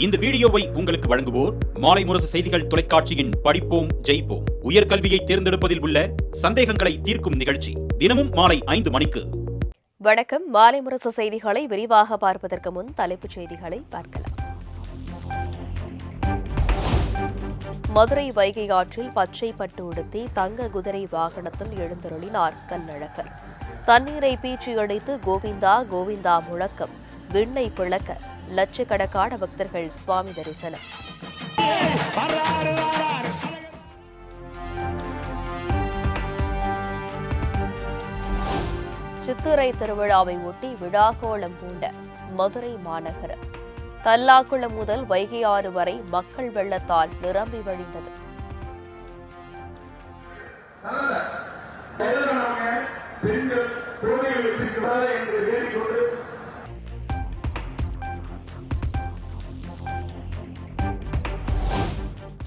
இந்த வீடியோவை உங்களுக்கு வழங்குவோர் மாலை முரசு செய்திகள் தொலைக்காட்சியின் படிப்போம் ஜெயிப்போம் உயர்கல்வியை தேர்ந்தெடுப்பதில் உள்ள சந்தேகங்களை தீர்க்கும் நிகழ்ச்சி தினமும் மாலை 5 மணிக்கு. வணக்கம். மாலை முரசு செய்திகளை விரிவாக பார்ப்பதற்கு முன் தலைப்புச் செய்திகளை பார்க்கலாம். மதுரை வைகை ஆற்றில் பச்சை பட்டு உடுத்தி தங்க குதிரை வாகனத்தில் எழுந்தருளினார் கள்ளழகர். தண்ணீரை பீச்சி அடித்து கோவிந்தா கோவிந்தா முழக்கம் விண்ணை பிளக்க லட்சக்கணக்கான பக்தர்கள் சுவாமி தரிசனம். சித்திரை திருவிழாவை ஒட்டி விழாகோலம் பூண்ட மதுரை மாநகரம். தல்லாக்குளம் முதல் வைகை ஆறு வரை மக்கள் வெள்ளத்தால் நிரம்பி வழிந்தது.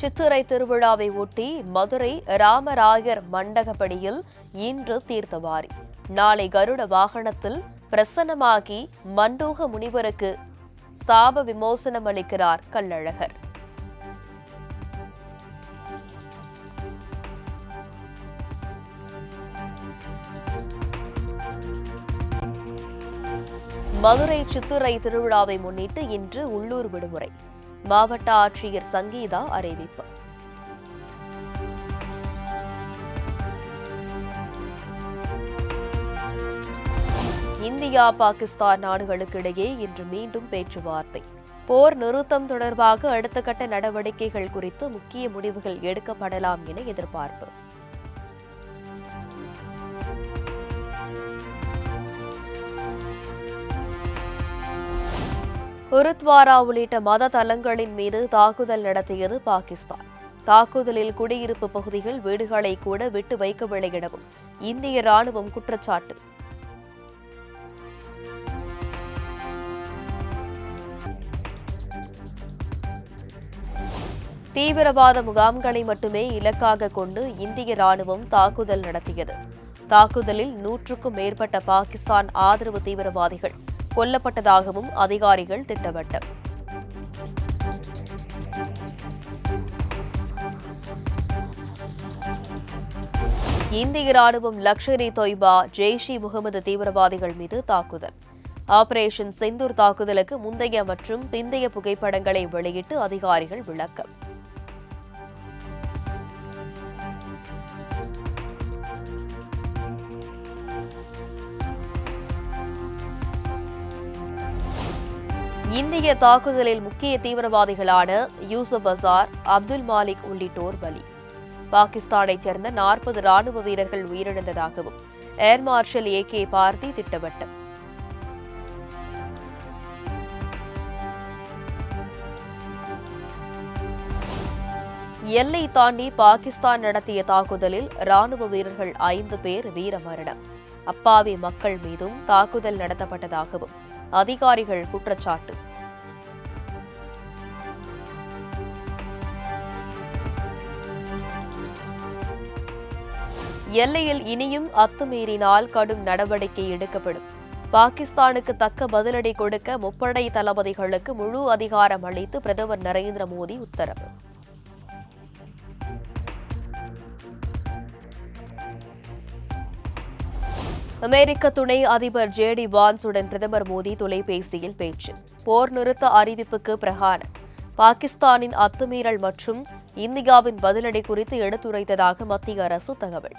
சித்திரை திருவிழாவை ஒட்டி மதுரை ராமராயர் மண்டகப்படியில் இன்று தீர்த்தவாரி. நாளை கருட வாகனத்தில் பிரசன்னமாகி மண்டூக முனிவருக்கு சாப விமோசனம் அளிக்கிறார் கள்ளழகர். மதுரை சித்திரை திருவிழாவை முன்னிட்டு இன்று உள்ளூர் விடுமுறை. மாவட்ட ஆட்சியர் சங்கீதா அறிவிப்பு. இந்தியா பாகிஸ்தான் நாடுகளுக்கு இடையே இன்று மீண்டும் பேச்சுவார்த்தை. போர் நிறுத்தம் தொடர்பாக அடுத்த கட்ட நடவடிக்கைகள் குறித்து முக்கிய முடிவுகள் எடுக்கப்படலாம் என எதிர்பார்ப்பு. குருத்வாரா உள்ளிட்ட மத தலங்களின் மீது தாக்குதல் நடத்தியது பாகிஸ்தான். தாக்குதலில் குடியிருப்பு பகுதிகள், வீடுகளை கூட விட்டு வைக்கவில்லை எனவும் இந்திய ராணுவம் குற்றச்சாட்டு. தீவிரவாத முகாம்களை மட்டுமே இலக்காக கொண்டு இந்திய ராணுவம் தாக்குதல் நடத்தியது. தாக்குதலில் 100க்கும் மேற்பட்ட பாகிஸ்தான் ஆதரவு தீவிரவாதிகள் கொல்லப்பட்டதாகவும் அதிகாரிகள் திட்டவட்டம். இந்திய ராணுவம் லஷ்கர்-இ தொய்பா, ஜெய்ஷ்-இ-முகமது தீவிரவாதிகள் மீது தாக்குதல். ஆபரேஷன் செந்தூர் தாக்குதலுக்கு முந்தைய மற்றும் பிந்தைய புகைப்படங்களை வெளியிட்டு அதிகாரிகள் விளக்கம். இந்திய தாக்குதலில் முக்கிய தீவிரவாதிகளான யூசுப் அசார், அப்துல் மாலிக் உள்ளிட்டோர் பலி. பாகிஸ்தானைச் சேர்ந்த 40 ராணுவ வீரர்கள் உயிரிழந்ததாகவும் ஏர் மார்ஷல் AK பார்த்தி திட்டவட்டம். எல்லை தாண்டி பாகிஸ்தான் நடத்திய தாக்குதலில் ராணுவ வீரர்கள் 5 பேர் வீரமரணம். அப்பாவி மக்கள் மீதும் தாக்குதல் நடத்தப்பட்டதாகவும் அதிகாரிகள் குற்றச்சாட்டு. எல்லையில் இனியும் அத்துமீறினால் கடும் நடவடிக்கை எடுக்கப்படும். பாகிஸ்தானுக்கு தக்க பதிலடி கொடுக்க முப்படை தளபதிகளுக்கு முழு அதிகாரம் அளித்து பிரதமர் நரேந்திர மோடி உத்தரவு. அமெரிக்க துணை அதிபர் JD வான்ஸுடன் பிரதமர் மோடி தொலைபேசியில் பேச்சு. போர் நிறுத்த அறிவிப்புக்கு பிரகாரம் பாகிஸ்தானின் அத்துமீறல் மற்றும் இந்தியாவின் பதிலடி குறித்து எடுத்துரைத்ததாக மத்திய அரசு தகவல்.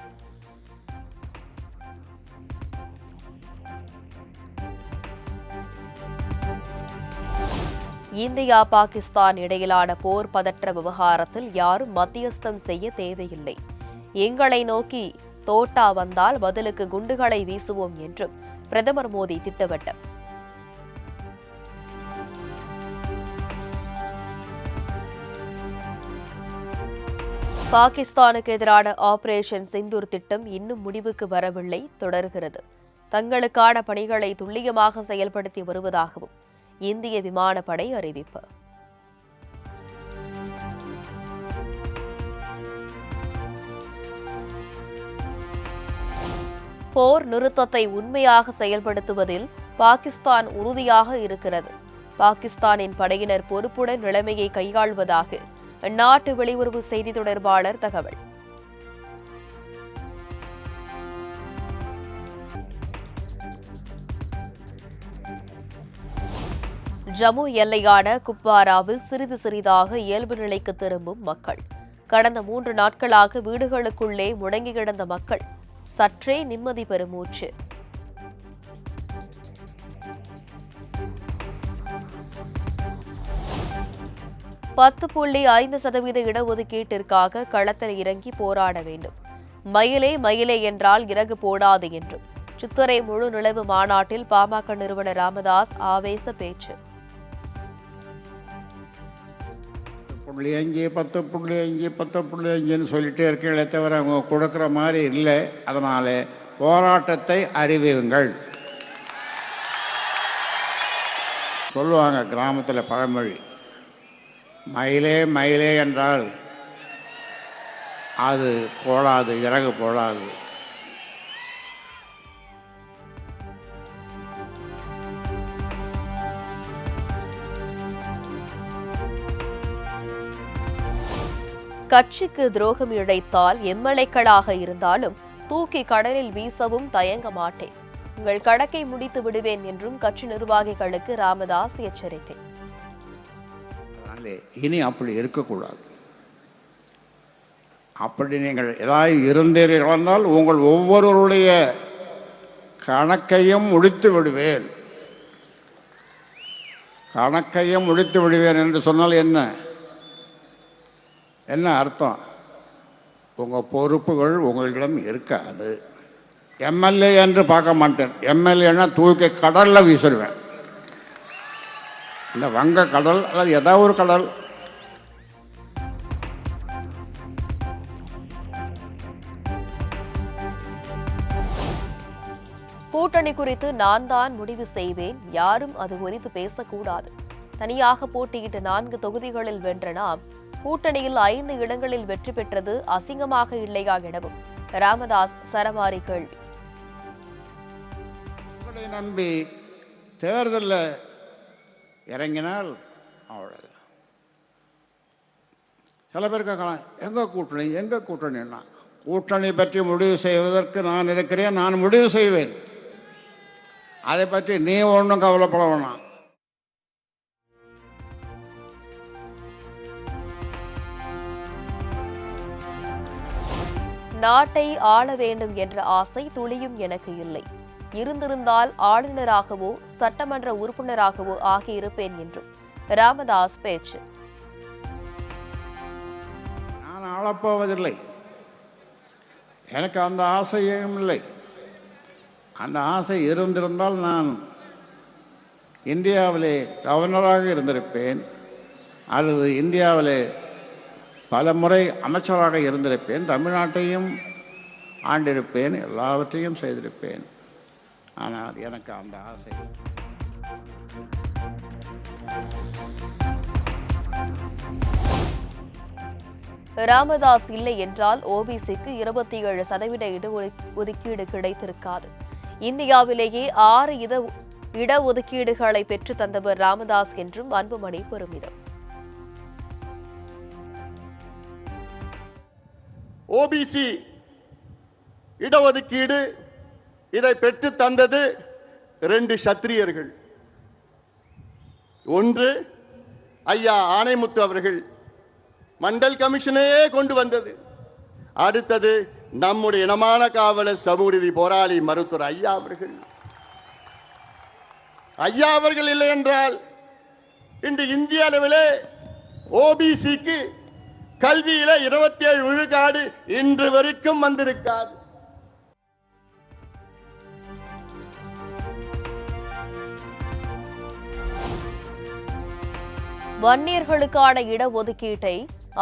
இந்தியா பாகிஸ்தான் இடையிலான போர் பதற்ற விவகாரத்தில் யாரும் மத்தியஸ்தம் செய்ய தேவையில்லை. எங்களை நோக்கி தோட்டா வந்தால் பதிலுக்கு குண்டுகளை வீசுவோம் என்றும் பிரதமர் மோடி திட்டவட்டம். பாகிஸ்தானுக்கு எதிரான ஆபரேஷன் செந்தூர் திட்டம் இன்னும் முடிவுக்கு வரவில்லை, தொடர்கிறது. தங்களுக்கான பணிகளை துல்லியமாக செயல்படுத்தி வருவதாகவும் இந்திய விமானப்படை அறிவிப்பு. போர் நிறுத்தத்தை உண்மையாக செயல்படுத்துவதில் பாகிஸ்தான் உறுதியாக இருக்கிறது. பாகிஸ்தானின் படையினர் பொறுப்புடன் நிலைமையை கையாள்வதாக அந்நாட்டு வெளியுறவு செய்தி தொடர்பாளர் தகவல். ஜம்மு எல்லையான குப்வாராவில் சிறிது சிறிதாக இயல்பு நிலைக்கு திரும்பும் மக்கள். கடந்த 3 நாட்களாக வீடுகளுக்குள்ளே முடங்கி கிடந்த மக்கள் சற்றே நிம்மதி பெருமூச்சு. %5 இடஒதுக்கீட்டிற்காக களத்தில் இறங்கி போராட வேண்டும். மயிலே மயிலே என்றால் இறகு போடாது என்றும் சித்திரை முழு நிலவு மாநாட்டில் பாமக நிறுவனர் ராமதாஸ் ஆவேச பேச்சு. 10.5 சொல்லிட்டே இருக்கீங்களே தவிர அவங்க கொடுக்குற மாதிரி இல்லை. அதனால போராட்டத்தை அறிவியுங்கள் சொல்லுவாங்க கிராமத்தில் பழமொழி. மயிலே மயிலே என்றால் அது போடாது, இறகு போடாது. கட்சிக்கு துரோகம் இழைத்தால் எம்எல்ஏக்களாக இருந்தாலும் தூக்கி கடலில் வீசவும் தயங்க மாட்டேன். உங்கள் கணக்கை முடித்து விடுவேன் என்றும் கட்சி நிர்வாகிகளுக்கு ராமதாஸ் எச்சரிக்கை. இனி அப்படி இருக்கக்கூடாது. அப்படி நீங்கள் ஏதாவது இருந்தீர்கள் உங்கள் ஒவ்வொருவருடைய கணக்கையும் முடித்து விடுவேன். கணக்கையும் முடித்து விடுவேன் என்று சொன்னால் என்ன அர்த்தம்? உங்கள் பொறுப்புகள் உங்களிடம் இருக்காது. எம்எல்ஏ என்று பார்க்க மாட்டேன். எம்எல்ஏன்னா தூக்கி கடலில் வீசிடுவேன். இந்த வங்க கடல் அல்லது ஏதாவது ஒரு கடல். கூட்டணி குறித்து நான் தான் முடிவு செய்வேன். யாரும் அது குறித்து பேசக்கூடாது. தனியாக போட்டியிட்டு 4 தொகுதிகளில் வென்ற நாம் கூட்டணியில் 5 இடங்களில் வெற்றி பெற்றது அசிங்கமாக இல்லையா எனவும் ராமதாஸ் சரமாரி கேள்வி. நம்பி தேர்தலில் இறங்கினால் அவ்வளவு. சில பேர் கேட்கலாம், எங்க கூட்டணின்னா கூட்டணி பற்றி முடிவு செய்வதற்கு நான் இருக்கிறேன், நான் முடிவு செய்வேன். அதை பற்றி நீ ஒன்றும் கவலைப்பட வேணாம். நாட்டை ஆள வேண்டும் என்ற ஆசை துளியும் எனக்கு இல்லை. இருந்திருந்தால் ஆளுநராகவோ சட்டமன்ற உறுப்பினராகவோ ஆகியிருப்பேன் என்றும் ராமதாஸ் பேச்சு. நான் ஆளப்போவதில்லை. எனக்கு அந்த ஆசையும் இல்லை. அந்த ஆசை இருந்திருந்தால் நான் இந்தியாவிலே கவர்னராக இருந்திருப்பேன், அல்லது இந்தியாவிலே பல முறை அமைச்சராக இருந்திருப்பேன், தமிழ்நாட்டையும் ஆண்டிருப்பேன், எல்லாவற்றையும் செய்திருப்பேன். ஆனால் எனக்கு அந்த ஆசை. ராமதாஸ் இல்லை என்றால் ஓபிசிக்கு 27% இடஒதுக்கீடு கிடைத்திருக்காது. இந்தியாவிலேயே 6 இடஒதுக்கீடுகளை பெற்று தந்தவர் ராமதாஸ் என்றும் அன்புமணி பெருமிதம். ஓபிசி இடஒதுக்கீடு இதை பெற்று தந்தது 2 சத்திரியர்கள். ஒன்று ஐயா ஆணைமுத்து அவர்கள் மண்டல் கமிஷனையே கொண்டு வந்தது. அடுத்தது நம்முடைய இனமான காவலர் சமூகநீதி போராளி மருத்துவர் ஐயா அவர்கள். ஐயா அவர்கள் இல்லை என்றால் இன்று இந்திய அளவிலே ஓபிசிக்கு கல்வியில 27 விழுக்காடு இன்று வரைக்கும் வந்திருக்காது. வன்னியர்களுக்கான இடஒதுக்கீட்டை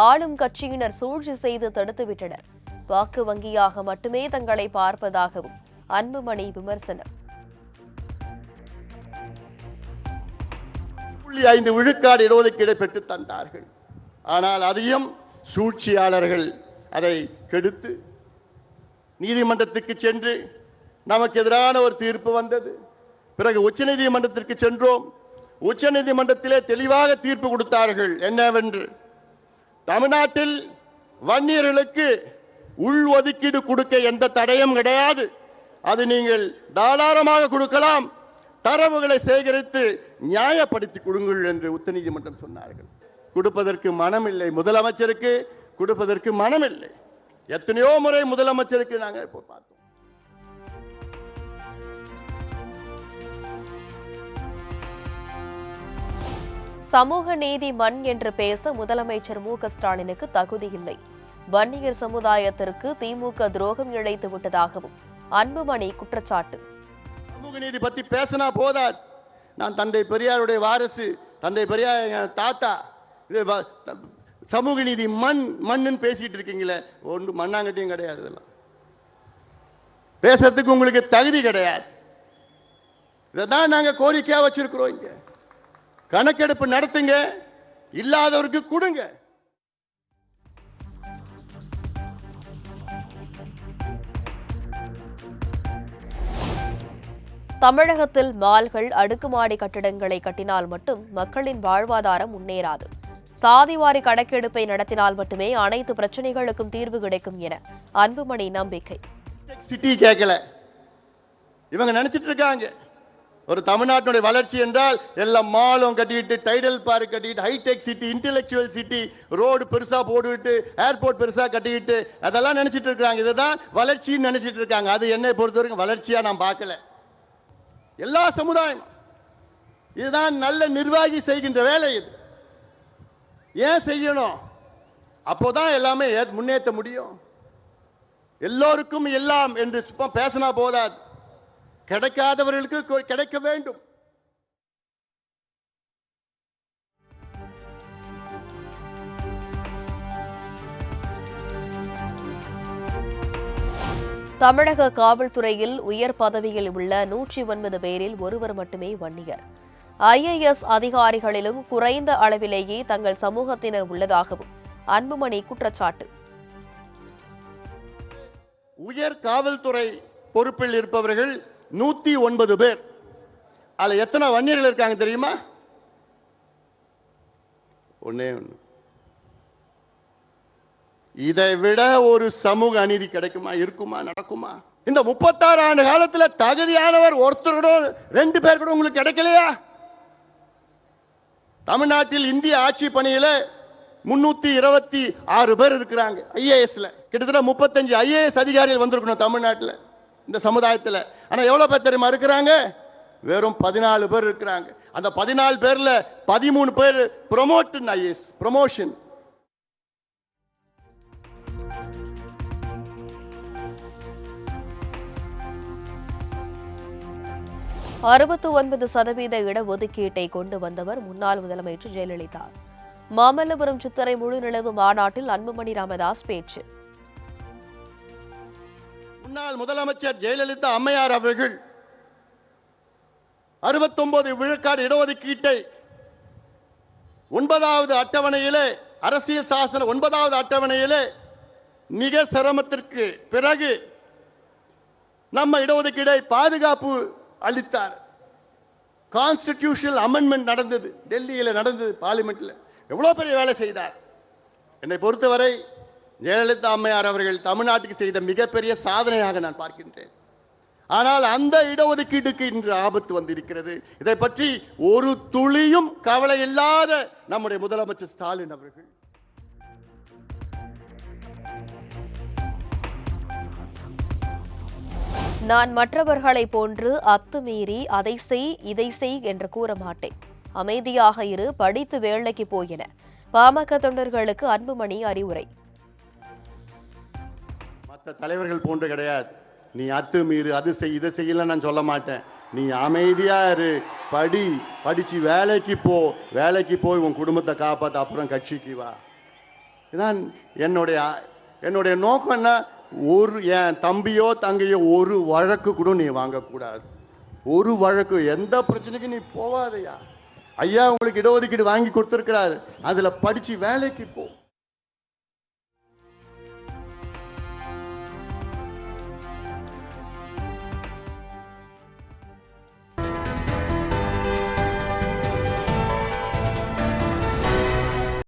ஆளும் கட்சியினர் சூழ்ச்சி செய்து தடுத்துவிட்டனர். வாக்கு வங்கியாக மட்டுமே தங்களை பார்ப்பதாகவும் அன்புமணி விமர்சனம். 5 விழுக்காடு இடஒதுக்கீடை பெற்று தந்தார்கள். ஆனால் அதையும் சூழ்ச்சியாளர்கள் அதை கெடுத்து நீதிமன்றத்துக்கு சென்று நமக்கு எதிரான ஒரு தீர்ப்பு வந்தது. பிறகு உச்சநீதிமன்றத்திற்கு சென்றோம். உச்சநீதிமன்றத்திலே தெளிவாக தீர்ப்பு கொடுத்தார்கள். என்னவென்று, தமிழ்நாட்டில் வன்னியர்களுக்கு உள் ஒதுக்கீடு கொடுக்க எந்த தடையும் கிடையாது. அது நீங்கள் தாராளமாக கொடுக்கலாம். தரவுகளை சேகரித்து நியாயப்படுத்தி கொடுங்கள் என்று உச்சநீதிமன்றம் சொன்னார்கள். கொடுப்பதற்கு மனமில்லை முதலமைச்சருக்கு, கொடுப்பதற்கு மனமில்லை. எத்தனையோ முறை முதலமைச்சருக்கு நாங்கள் இப்போ பார்த்தோம். சமூக நீதி மண் என்று பேச முதலமைச்சர் மு.க. ஸ்டாலினுக்கு தகுதி இல்லை. வன்னியர் சமுதாயத்திற்கு திமுக துரோகம் இழைத்து விட்டதாகவும் அன்புமணி குற்றச்சாட்டு. சமூக நீதி பத்தி பேசினா போதாது. நான் தந்தை பெரியாருடைய வாரிசு, தந்தை பெரியார் தாத்தா. சமூக நீதி மண்ணுன்னு பேசிட்டு இருக்கீங்களே, ஒன்று மண்ணாங்கட்டியும் கிடையாது. இதெல்லாம் பேசுறதுக்கு உங்களுக்கு தகுதி கிடையாது. இதான் நாங்க கோரிக்கையா வச்சிருக்கிறோம். இங்க கணக்கெடுப்பு நடத்துங்க, இல்லாதவருக்கு கொடுங்க. தமிழகத்தில் மால்கள், அடுக்குமாடி கட்டிடங்களை கட்டினால் மட்டும் மக்களின் வாழ்வாதாரம் முன்னேறாது. சாதிவாரி கணக்கெடுப்பை நடத்தினால் மட்டுமே அனைத்து பிரச்சனைகளுக்கும் தீர்வு கிடைக்கும் என அன்புமணி நம்பிக்கை. சிட்டி கேட்கல, இவங்க நினைச்சிட்டு இருக்காங்க ஒரு தமிழ்நாட்டுடைய வளர்ச்சி என்றால் எல்லாம் மாலும் கட்டிட்டு, டைடல் பார்க் கட்டிட்டு, hi-tech city, intellectual city, road பெருசா போட்டுவிட்டு, ஏர்போர்ட் பெருசா கட்டிக்கிட்டு, அதெல்லாம் நினைச்சிட்டு இருக்காங்க. இதுதான் வளர்ச்சின்னு நினைச்சிட்டு இருக்காங்க. அது என்னை பொறுத்தவரைக்கும் வளர்ச்சியா நான் பார்க்கல. எல்லா சமுதாயம் இதுதான் நல்ல நிர்வாகி செய்கின்ற வேலை. இது ஏன் செய்யணும்? அப்போதான் எல்லாமே முன்னேற்ற முடியும். எல்லோருக்கும் எல்லாம் என்று பேசினா போதாது. கிடைக்காதவர்களுக்கு கிடைக்க வேண்டும். தமிழக காவல்துறையில் உயர் பதவியில் உள்ள 109 பேரில் ஒருவர் மட்டுமே வன்னியர். IAS அதிகாரிகளிலும் குறைந்த அளவிலேயே தங்கள் சமூகத்தினர் உள்ளதாகவும் அன்புமணி குற்றச்சாட்டு. உயர் காவல்துறை பொறுப்பில் இருப்பவர்கள் 109 பேர். அதுல எத்தனை வன்னியர்கள் இருக்காங்க தெரியுமா? ஒண்ணே ஒண்ணு. இதை விட ஒரு சமூக அநீதி கிடைக்குமா, இருக்குமா, நடக்குமா? இந்த 36 ஆண்டு காலத்துல தகுதியானவர் ஒருத்தரோட 2 பேர் கூட உங்களுக்கு கிடைக்கலையா? தமிழ்நாட்டில் இந்திய ஆட்சி பணியில 326 பேர் இருக்கிறாங்க. IASல கிட்டத்தட்ட 35 IAS அதிகாரிகள் வந்திருக்கணும் தமிழ்நாட்டில், இந்த சமுதாயத்தில். ஆனா எவ்வளவு பேர் தெரியுமா இருக்கிறாங்க? வெறும் 14 பேர் இருக்கிறாங்க. அந்த 14 பேர்ல 13 பேர் ப்ரொமோஷன், IAS ப்ரொமோஷன். %69 இடஒதுக்கீட்டை கொண்டு வந்தவர் முன்னாள் முதலமைச்சர் ஜெயலலிதா. மாமல்லபுரம் சித்திரை முழு நிலவு மாநாட்டில் அன்புமணி ராமதாஸ் பேச்சு. முன்னாள் முதலமைச்சர் ஜெயலலிதா அம்மையார் அவர்கள் 69 விழுக்காடு இடஒதுக்கீட்டை 9வது அட்டவணையிலே, அரசியல் சாசன 9வது அட்டவணையிலே மிக சிரமத்திற்கு பிறகு நம்ம இடஒதுக்கீடை பாதுகாப்பு அளித்தார். கான்ஸ்டிடியூஷனல் அமெண்ட்மெண்ட் நடந்தது, டெல்லியில் நடந்தது, பார்லிமெண்ட்ல. எவ்வளவு பெரிய வேலை செய்தார். என்னை பொறுத்தவரை ஜெயலலிதா அம்மையார் அவர்கள் தமிழ்நாட்டுக்கு செய்த மிகப்பெரிய சாதனையாக நான் பார்க்கின்றேன். ஆனால் அந்த இடஒதுக்கீட்டுக்கு இன்று ஆபத்து வந்திருக்கிறது. இதை பற்றி ஒரு துளியும் கவலை இல்லாத நம்முடைய முதலமைச்சர் ஸ்டாலின் அவர்கள் நான் மற்றவர்களை போன்று அத்துமீறி அதை செய் இதை செய் என்று கூற மாட்டேன். அமைதியாக இரு, படித்து வேலைக்கு போயின. பாமக தொண்டர்களுக்கு அன்புமணி அறிவுரை. மற்ற தலைவர்கள் போன்று கிடையாது. நீ அத்துமீறு, அது செய், இதை செய்யல நான் சொல்ல மாட்டேன். நீ அமைதியா இரு, படிச்சு வேலைக்கு போ, வேலைக்கு போய் உன் குடும்பத்தை காப்பாற்ற, அப்புறம் கட்சிக்கு வா. இதான் என்னுடைய நோக்கம். என்ன, என் தம்பியோ தங்கையோ ஒரு வழக்கு கூட நீ வாங்கக்கூடாது. ஒரு வழக்கு, எந்த பிரச்சனைக்கு நீ போவாதையா. ஐயா உங்களுக்கு இடஒதுக்கீடு வாங்கி கொடுத்துருக்கிறாரு, அதுல படிச்சு வேலைக்கு போ.